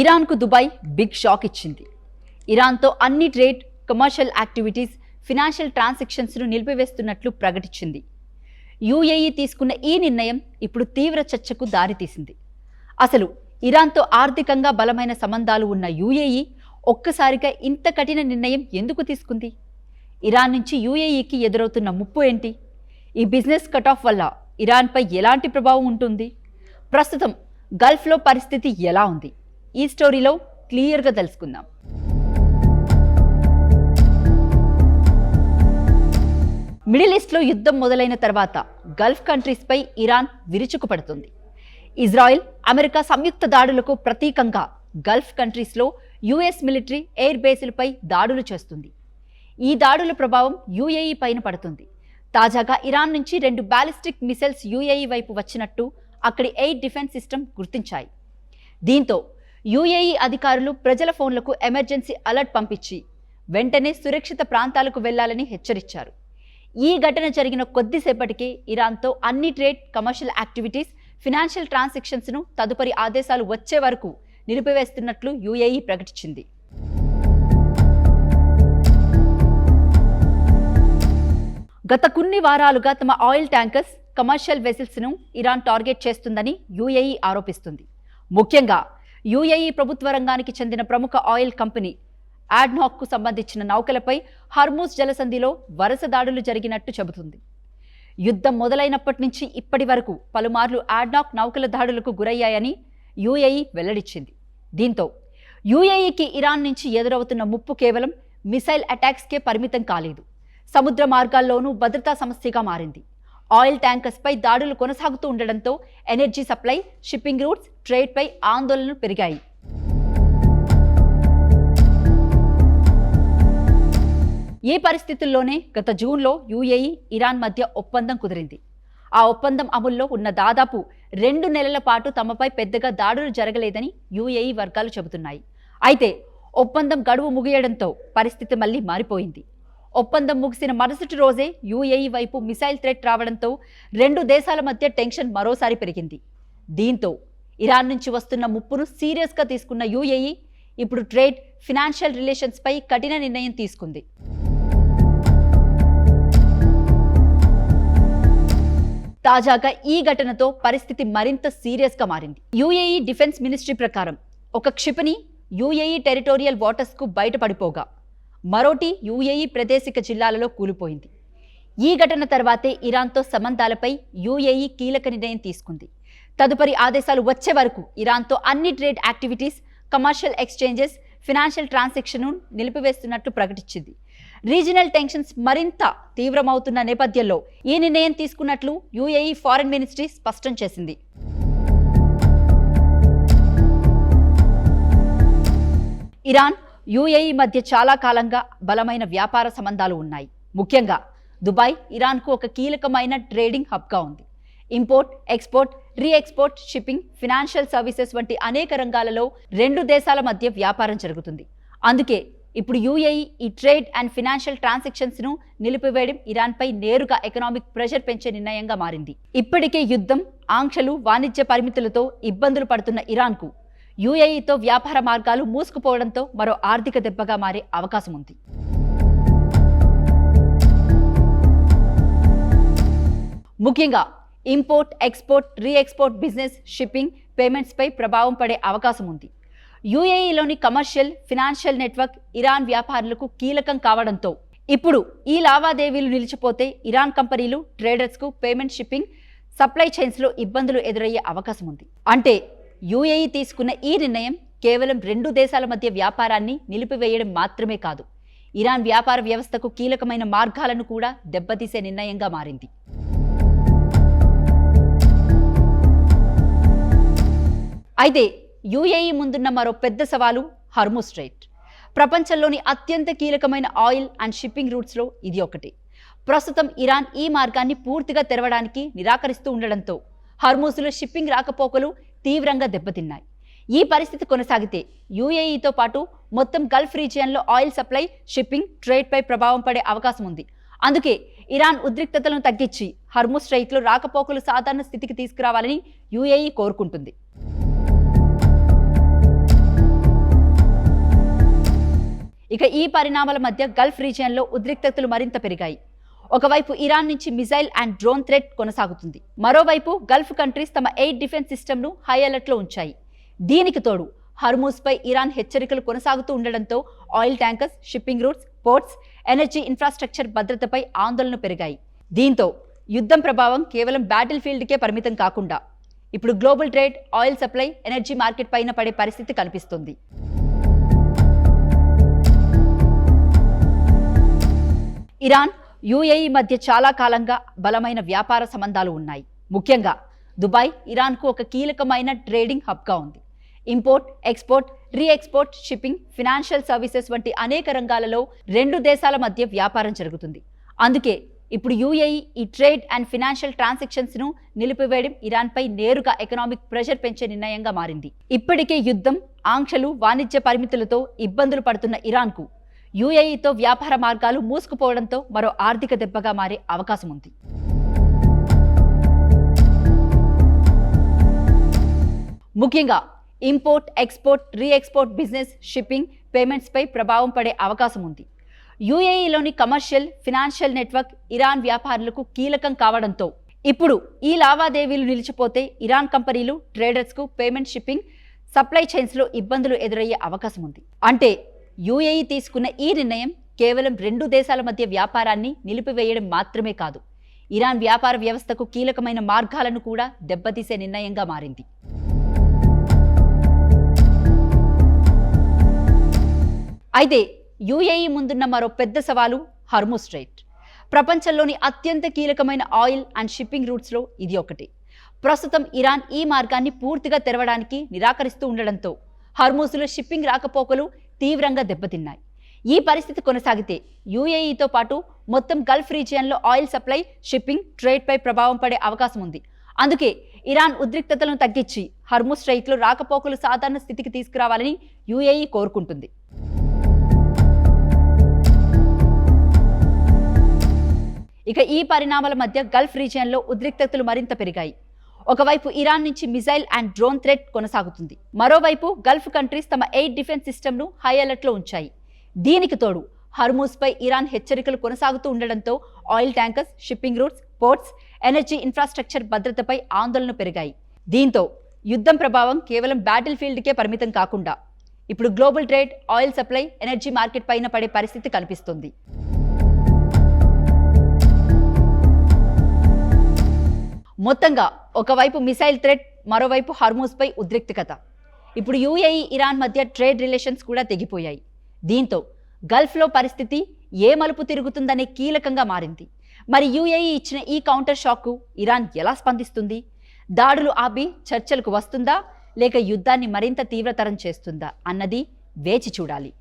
ఇరాన్కు Dubai big shock ఇచ్చింది. ఇరాన్తో అన్ని trade, commercial activities, financial ట్రాన్సాక్షన్స్ను నిలిపివేస్తున్నట్లు ప్రకటించింది. యూఏఈ తీసుకున్న ఈ నిర్ణయం ఇప్పుడు తీవ్ర చర్చకు దారితీసింది. అసలు ఇరాన్తో ఆర్థికంగా బలమైన సంబంధాలు ఉన్న యూఏఈ ఒక్కసారిగా ఇంత కఠిన నిర్ణయం ఎందుకు తీసుకుంది? ఇరాన్ నుంచి యూఏఈకి ఎదురవుతున్న ముప్పు ఏంటి? ఈ బిజినెస్ కటాఫ్ వల్ల ఇరాన్పై ఎలాంటి ప్రభావం ఉంటుంది? ప్రస్తుతం గల్ఫ్లో పరిస్థితి ఎలా ఉంది? ఈ స్టోరీలో క్లియర్గా తెలుసుకుందాం. మిడిల్ ఈస్ట్లో యుద్ధం మొదలైన తర్వాత గల్ఫ్ కంట్రీస్పై ఇరాన్ విరుచుకుపడుతుంది. ఇజ్రాయెల్, అమెరికా సంయుక్త దాడులకు ప్రతీకంగా గల్ఫ్ కంట్రీస్లో యుఎస్ మిలిటరీ ఎయిర్ బేసులపై దాడులు చేస్తుంది. ఈ దాడుల ప్రభావం యూఏఈ పైన పడుతుంది. తాజాగా ఇరాన్ నుంచి 2 బ్యాలిస్టిక్ మిసైల్స్ యూఏఈ వైపు వచ్చినట్టు అక్కడి ఎయిర్ డిఫెన్స్ సిస్టమ్ గుర్తించాయి. దీంతో యూఏఈ అధికారులు ప్రజల ఫోన్లకు ఎమర్జెన్సీ అలర్ట్ పంపించి వెంటనే సురక్షిత ప్రాంతాలకు వెళ్లాలని హెచ్చరించారు. ఈ ఘటన జరిగిన కొద్దిసేపటికే ఇరాన్తో అన్ని ట్రేడ్, కమర్షియల్ యాక్టివిటీస్, ఫినాన్షియల్ ట్రాన్సాక్షన్స్ను తదుపరి ఆదేశాలు వచ్చే వరకు నిలిపివేస్తున్నట్లు యూఏఈ ప్రకటించింది. గత కొన్ని వారాలుగా తమ ఆయిల్ ట్యాంకర్స్, కమర్షియల్ వెసిల్స్ను ఇరాన్ టార్గెట్ చేస్తుందని యూఏఈ ఆరోపిస్తుంది. ముఖ్యంగా యూఏఈ ప్రభుత్వ రంగానికి చెందిన ప్రముఖ ఆయిల్ కంపెనీ ఆడ్నాక్కు సంబంధించిన నౌకలపై హర్మూజ్ జలసంధిలో వరుస దాడులు జరిగినట్టు చెబుతుంది. యుద్ధం మొదలైనప్పటి నుంచి ఇప్పటి వరకు పలుమార్లు ఆడ్నాక్ నౌకల దాడులకు గురయ్యాయని యూఏఈ వెల్లడించింది. దీంతో యూఏఈకి ఇరాన్ నుంచి ఎదురవుతున్న ముప్పు కేవలం మిసైల్ అటాక్స్కే పరిమితం కాలేదు, సముద్ర మార్గాల్లోనూ భద్రతా సమస్యగా మారింది. ఆయిల్ ట్యాంకర్స్పై దాడులు కొనసాగుతూ ఉండడంతో ఎనర్జీ సప్లై, షిప్పింగ్ రూట్స్, ట్రేడ్పై ఆందోళనలు పెరిగాయి. ఈ పరిస్థితుల్లోనే గత జూన్లో యూఏఈ, ఇరాన్ మధ్య ఒప్పందం కుదిరింది. ఆ ఒప్పందం అమల్లో ఉన్న దాదాపు 2 నెలల పాటు తమపై పెద్దగా దాడులు జరగలేదని యూఏఈ వర్గాలు చెబుతున్నాయి. అయితే ఒప్పందం గడువు ముగియడంతో పరిస్థితి మళ్లీ మారిపోయింది. ఒప్పందం ముగిసిన మరుసటి రోజే యూఏఈ వైపు మిసైల్ థ్రెట్ రావడంతో 2 దేశాల మధ్య టెన్షన్ మరోసారి పెరిగింది. దీంతో ఇరాన్ నుంచి వస్తున్న ముప్పును సీరియస్గా తీసుకున్న యూఏఈ ఇప్పుడు ట్రేడ్, ఫినాన్షియల్ రిలేషన్స్పై కఠిన నిర్ణయం తీసుకుంది. తాజాగా ఈ ఘటనతో పరిస్థితి మరింత సీరియస్గా మారింది. యూఏఈ డిఫెన్స్ మినిస్ట్రీ ప్రకారం ఒక క్షిపణి యూఏఈ టెరిటోరియల్ వాటర్స్కు బయటపడిపోగా మరోటి యూఏఈ ప్రాదేశిక జిల్లాలలో కూలిపోయింది. ఈ ఘటన తర్వాతే ఇరాన్తో సంబంధాలపై యూఏఈ కీలక నిర్ణయం తీసుకుంది. తదుపరి ఆదేశాలు వచ్చే వరకు ఇరాన్తో అన్ని trade activities, commercial exchanges, financial ట్రాన్సాక్షన్ను నిలిపివేస్తున్నట్టు ప్రకటించింది. రీజనల్ టెన్షన్స్ మరింత తీవ్రమవుతున్న నేపథ్యంలో ఈ నిర్ణయం తీసుకున్నట్లు యూఏఈ ఫారెన్ మినిస్ట్రీ స్పష్టం చేసింది. ఇరాన్, యూఏఈ మధ్య చాలా కాలంగా బలమైన వ్యాపార సంబంధాలు ఉన్నాయి. ముఖ్యంగా దుబాయ్ ఇరాన్కు ఒక కీలకమైన ట్రేడింగ్ హబ్గా ఉంది. Import, export, re-export, shipping, financial services వంటి అనేక రంగాలలో 2 దేశాల మధ్య వ్యాపారం జరుగుతుంది. అందుకే ఇప్పుడు యూఏఈ ఈ ట్రేడ్ అండ్ ఫినాన్షియల్ ట్రాన్సాక్షన్స్ను నిలిపివేయడం ఇరాన్పై నేరుగా ఎకనామిక్ ప్రెషర్ పెంచే నిర్ణయంగా మారింది. ఇప్పటికే యుద్ధం, ఆంక్షలు, వాణిజ్య పరిమితులతో ఇబ్బందులు పడుతున్న ఇరాన్కు యూఏఈతో వ్యాపార మార్గాలు మూసుకుపోవడంతో మరో ఆర్థిక దెబ్బగా మారే అవకాశం ఉంది. ముఖ్యంగా ఇంపోర్ట్, ఎక్స్పోర్ట్, రీఎక్స్పోర్ట్ బిజినెస్, షిప్పింగ్, పేమెంట్స్పై ప్రభావం పడే అవకాశం ఉంది. యూఏఈలోని కమర్షియల్, ఫినాన్షియల్ నెట్వర్క్ ఇరాన్ వ్యాపారులకు కీలకం కావడంతో ఇప్పుడు ఈ లావాదేవీలు నిలిచిపోతే ఇరాన్ కంపెనీలు, ట్రేడర్స్కు పేమెంట్, షిప్పింగ్, సప్లై చైన్స్లో ఇబ్బందులు ఎదురయ్యే అవకాశం ఉంది. అంటే యూఏఈ తీసుకున్న ఈ నిర్ణయం కేవలం 2 దేశాల మధ్య వ్యాపారాన్ని నిలిపివేయడం మాత్రమే కాదు, ఇరాన్ వ్యాపార వ్యవస్థకు కీలకమైన మార్గాలను కూడా దెబ్బతీసే నిర్ణయంగా మారింది. అయితే యూఏఈ ముందున్న మరో పెద్ద సవాలు హర్మూజ్ స్ట్రెయిట్. ప్రపంచంలోని అత్యంత కీలకమైన ఆయిల్ అండ్ షిప్పింగ్ రూట్స్లో ఇది ఒకటి. ప్రస్తుతం ఇరాన్ ఈ మార్గాన్ని పూర్తిగా తెరవడానికి నిరాకరిస్తూ ఉండడంతో హర్మూజ్లో షిప్పింగ్ రాకపోకలు తీవ్రంగా దెబ్బతిన్నాయి. ఈ పరిస్థితి కొనసాగితే యూఏఈతో పాటు మొత్తం గల్ఫ్ రీజియన్లో ఆయిల్ సప్లై, షిప్పింగ్, ట్రేడ్పై ప్రభావం పడే అవకాశం ఉంది. అందుకే ఇరాన్ ఉద్రిక్తతలను తగ్గించి హర్మూజ్ స్ట్రెయిట్లో రాకపోకలు సాధారణ స్థితికి తీసుకురావాలని యూఏఈ కోరుకుంటుంది. ఇక ఈ పరిణామాల మధ్య గల్ఫ్ రీజియన్లో ఉద్రిక్తతలు మరింత పెరిగాయి. ఒకవైపు ఇరాన్ నుంచి మిసైల్ అండ్ డ్రోన్ థ్రెట్ కొనసాగుతుంది. మరోవైపు గల్ఫ్ కంట్రీస్ తమ ఎయిర్ డిఫెన్స్ సిస్టమ్ను హై అలర్ట్లో ఉంచాయి. దీనికి తోడు హర్మూజ్పై ఇరాన్ హెచ్చరికలు కొనసాగుతూ ఉండడంతో oil tankers, shipping roots, ports, energy infrastructure భద్రతపై ఆందోళనలు పెరిగాయి. దీంతో యుద్ధం ప్రభావం కేవలం బ్యాటిల్ ఫీల్డ్కే పరిమితం కాకుండా ఇప్పుడు global trade, oil supply, energy market పైన పడే పరిస్థితి కనిపిస్తుంది. ఇరాన్, యుఏఈ మధ్య చాలా కాలంగా బలమైన వ్యాపార సంబంధాలు ఉన్నాయి. ముఖ్యంగా దుబాయ్ ఇరాన్కు ఒక కీలకమైన ట్రేడింగ్ హబ్గా ఉంది. Import, export, re-export, shipping, financial services వంటి అనేక రంగాలలో రెండు దేశాల మధ్య వ్యాపారం జరుగుతుంది. అందుకే ఇప్పుడు యుఏఈ ఈ ట్రేడ్ అండ్ ఫినాన్షియల్ ట్రాన్సాక్షన్స్ను నిలిపివేయడం ఇరాన్పై నేరుగా ఎకనామిక్ ప్రెషర్ పెంచే నిర్ణయంగా మారింది. ఇప్పటికే యుద్ధం, ఆంక్షలు, వాణిజ్య పరిమితులతో ఇబ్బందులు పడుతున్న ఇరాన్కు యుఏఈతో వ్యాపార మార్గాలు మూసుకుపోవడంతో మరో ఆర్థిక దెబ్బగా మారే అవకాశం ఉంది. ముఖ్యంగా ఇంపోర్ట్, ఎక్స్పోర్ట్, రీఎక్స్పోర్ట్ బిజినెస్, షిప్పింగ్, పేమెంట్స్పై ప్రభావం పడే అవకాశం ఉంది. యుఏఈలోని కమర్షియల్, ఫినాన్షియల్ నెట్వర్క్ ఇరాన్ వ్యాపారులకు కీలకం కావడంతో ఇప్పుడు ఈ లావాదేవీలు నిలిచిపోతే ఇరాన్ కంపెనీలు, ట్రేడర్స్కు పేమెంట్, షిప్పింగ్, సప్లై చైన్స్లో ఇబ్బందులు ఎదురయ్యే అవకాశం ఉంది. అంటే యుఏఈ తీసుకున్న ఈ నిర్ణయం కేవలం రెండు దేశాల మధ్య వ్యాపారాన్ని నిలిపివేయడం మాత్రమే కాదు, ఇరాన్ వ్యాపార వ్యవస్థకు కీలకమైన మార్గాలను కూడా దెబ్బతీసే నిర్ణయంగా మారింది. అయితే యుఏఈ ముందున్న మరో పెద్ద సవాలు హర్మూజ్ స్ట్రైట్. ప్రపంచంలోని అత్యంత కీలకమైన ఆయిల్ అండ్ షిప్పింగ్ రూట్స్లో ఇది ఒకటి. ప్రస్తుతం ఇరాన్ ఈ మార్గాన్ని పూర్తిగా తెరవడానికి నిరాకరిస్తూ ఉండడంతో హర్మూజ్లో షిప్పింగ్ రాకపోకలు తీవ్రంగా దెబ్బతిన్నాయి. ఈ పరిస్థితి కొనసాగితే యుఏఈతో పాటు మొత్తం గల్ఫ్ రీజియన్లో ఆయిల్ సప్లై, షిప్పింగ్, ట్రేడ్పై ప్రభావం పడే అవకాశం ఉంది. అందుకే ఇరాన్ ఉద్రిక్తతలను తగ్గించి హర్మూజ్ స్ట్రైట్లో రాకపోకలు సాధారణ స్థితికి తీసుకురావాలని యుఏఈ కోరుకుంటుంది. ఇక ఈ పరిణామాల మధ్య గల్ఫ్ రీజియన్లో ఉద్రిక్తతలు మరింత పెరిగాయి. ఒకవైపు ఇరాన్ నుంచి మిసైల్ అండ్ డ్రోన్ థ్రెట్ కొనసాగుతుంది. మరోవైపు గల్ఫ్ కంట్రీస్ తమ ఎయిర్ డిఫెన్స్ సిస్టమ్ను హై అలర్ట్లో ఉంచాయి. దీనికి తోడు హర్మూజ్పై ఇరాన్ హెచ్చరికలు కొనసాగుతూ ఉండడంతో oil tankers, shipping roots, ports, energy infrastructure భద్రతపై ఆందోళనలు పెరిగాయి. దీంతో యుద్ధం ప్రభావం కేవలం బ్యాటిల్ ఫీల్డ్కే పరిమితం కాకుండా ఇప్పుడు global trade, oil supply, energy market పైన పడే పరిస్థితి కనిపిస్తుంది. మొత్తంగా ఒకవైపు మిసైల్ థ్రెట్, మరోవైపు హర్మూజ్పై ఉద్రిక్తత. ఇప్పుడు యుఏఈ, ఇరాన్ మధ్య ట్రేడ్ రిలేషన్స్ కూడా తెగిపోయాయి. దీంతో గల్ఫ్లో పరిస్థితి ఏ మలుపు తిరుగుతుందనే కీలకంగా మారింది. మరి యుఏఈ ఇచ్చిన ఈ కౌంటర్ షాక్కు ఇరాన్ ఎలా స్పందిస్తుంది? దాడులు ఆపి చర్చలకు వస్తుందా, లేక యుద్ధాన్ని మరింత తీవ్రతరం చేస్తుందా అన్నది వేచి చూడాలి.